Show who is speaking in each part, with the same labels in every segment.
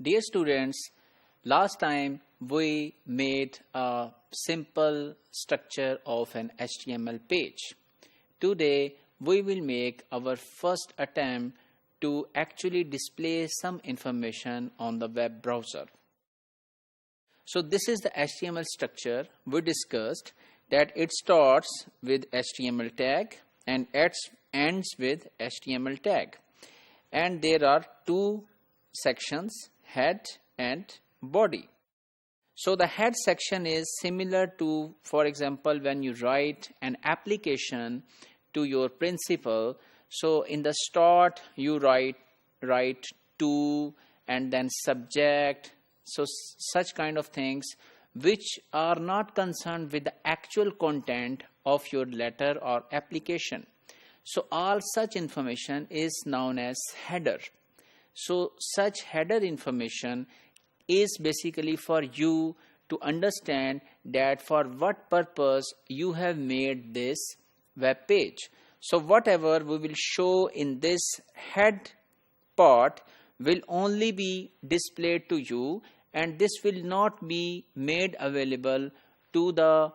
Speaker 1: Dear students, last time we made a simple structure of an HTML page. Today we will make our first attempt to actually display some information on the web browser. So this is the HTML structure. We discussed that it starts with HTML tag and ends with HTML tag. And there are two sections, head and body. So the head section is similar to, for example, when you write an application to your principal. So in the start you write to and then subject. So such kind of things which are not concerned with the actual content of your letter or application. So all such information is known as header. So such header information is basically for you to understand that for what purpose you have made this web page. So whatever we will show in this head part will only be displayed to you, and this will not be made available to the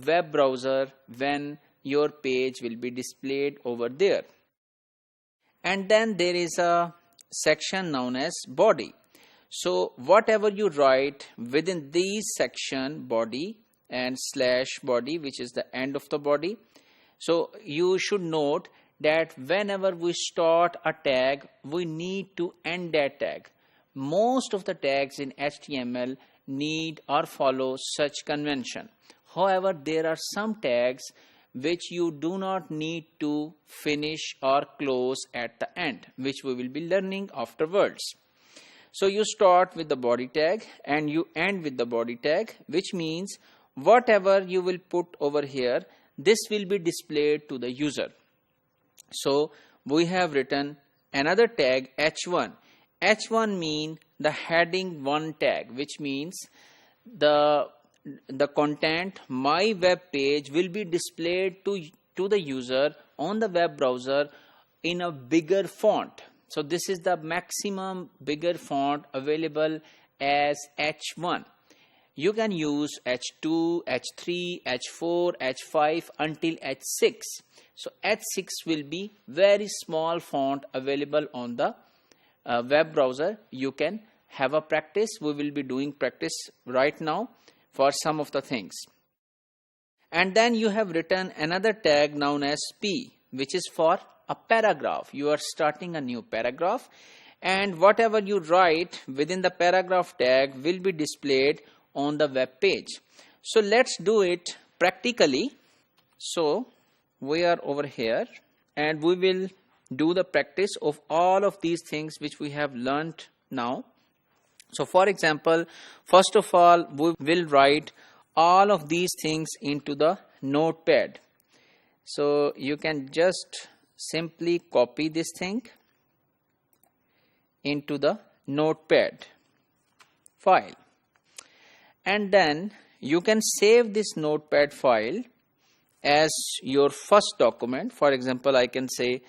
Speaker 1: web browser when your page will be displayed over there. And then there is a section known as body. So whatever you write within these section, body and slash body, which is the end of the body. So you should note that whenever we start a tag, we need to end that tag. Most of the tags in HTML need or follow such convention. However, there are some tags which you do not need to finish or close at the end, which we will be learning afterwards. So you start with the body tag and you end with the body tag, which means whatever you will put over here, this will be displayed to the user. So we have written another tag h1. H1 means the heading 1 tag, which means the content my web page will be displayed to the user on the web browser in a bigger font. So this is the maximum bigger font available as H1. You can use H2, H3, H4, H5 until H6. So H6 will be very small font available on the web browser. You can have a practice. We will be doing practice right now for some of the things. And then you have written another tag known as P, which is for a paragraph. You are starting a new paragraph, and whatever you write within the paragraph tag will be displayed on the web page. So let's do it practically. So we are over here and we will do the practice of all of these things which we have learned now. So for example, first of all, we will write all of these things into the notepad. So you can just simply copy this thing into the notepad file. And then you can save this notepad file as your first document. For example, I can say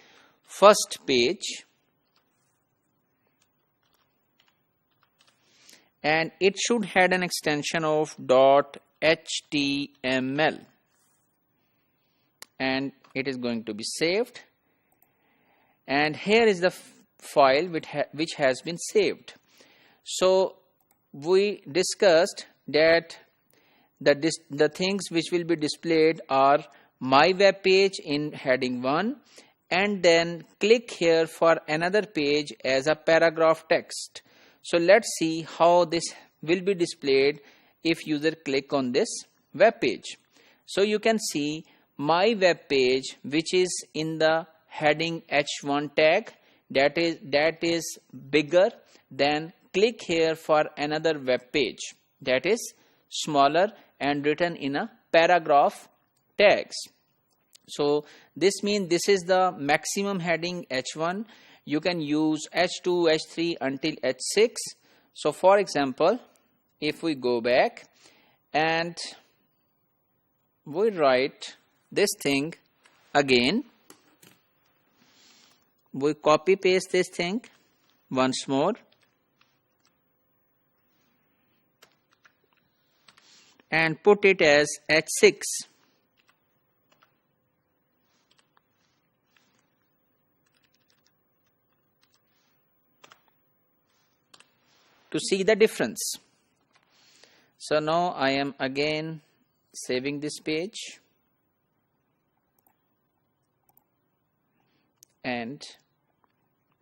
Speaker 1: first page. And it should have an extension of .html, and it is going to be saved. And here is the file which has been saved. So we discussed that the things which will be displayed are my web page in heading 1, and then click here for another page as a paragraph text. So let's see how this will be displayed if user click on this web page. So you can see my web page, which is in the heading H1 tag, that is bigger. Then click here for another web page that is smaller and written in a paragraph tags. So this means this is the maximum heading H1. You can use H2, H3 until H6. So for example, if we go back and we write this thing again, we copy paste this thing once more and put it as H6. To see the difference. So now I am again saving this page and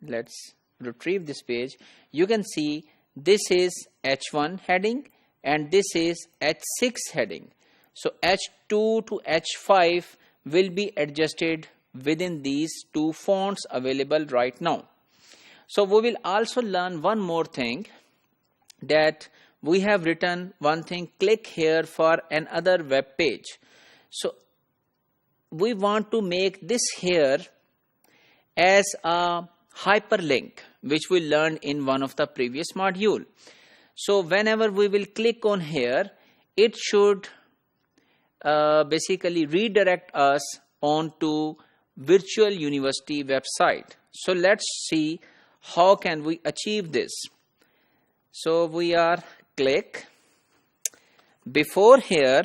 Speaker 1: let's retrieve this page. You can see this is H1 heading and this is H6 heading. So H2 to H5 will be adjusted within these two fonts available right now. So we will also learn one more thing, that we have written one thing, click here for another web page. So we want to make this here as a hyperlink, which we learned in one of the previous module. So whenever we will click on here, it should basically redirect us onto Virtual University website. So let's see how can we achieve this. So we are click. Before here,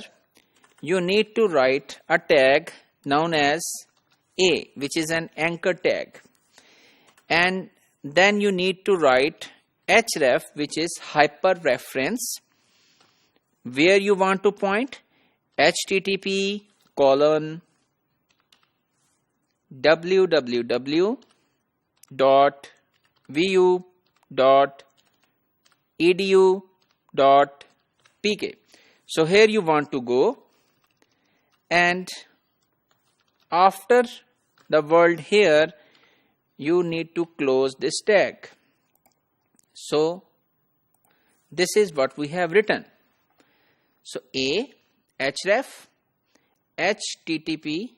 Speaker 1: you need to write a tag known as A, which is an anchor tag. And then you need to write href, which is hyperreference, where you want to point http://www.vu.edu.pk. So here you want to go, and after the word here, you need to close this tag. So this is what we have written. So A, href, http,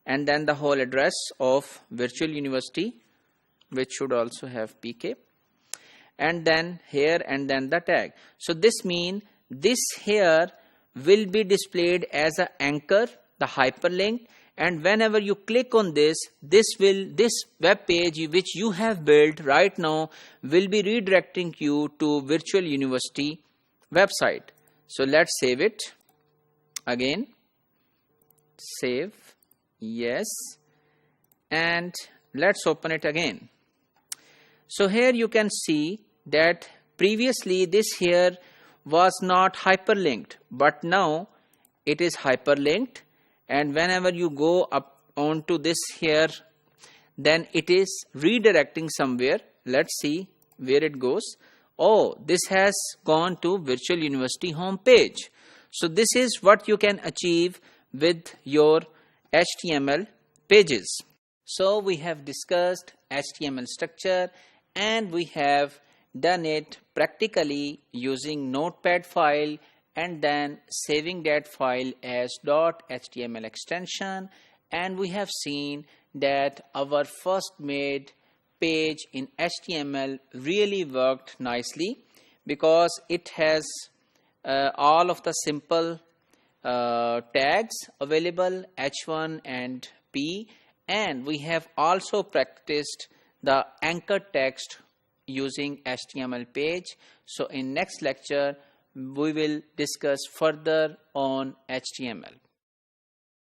Speaker 1: and then the whole address of Virtual University, which should also have pk, and then here and then the tag. So this means this here will be displayed as an anchor, the hyperlink, and whenever you click on this, this web page which you have built right now will be redirecting you to Virtual University website. So let's save it again. Save, yes, and let's open it again. So here you can see that previously this here was not hyperlinked, but now it is hyperlinked, and whenever you go up onto this here, then it is redirecting somewhere. Let's see where it goes. Oh, this has gone to Virtual University home page. So this is what you can achieve with your HTML pages. So we have discussed HTML structure and we have done it practically using Notepad file and then saving that file as .html extension, and we have seen that our first made page in HTML really worked nicely because it has all of the simple tags available, H1 and P, and we have also practiced the anchor text using HTML page. So in next lecture we will discuss further on HTML.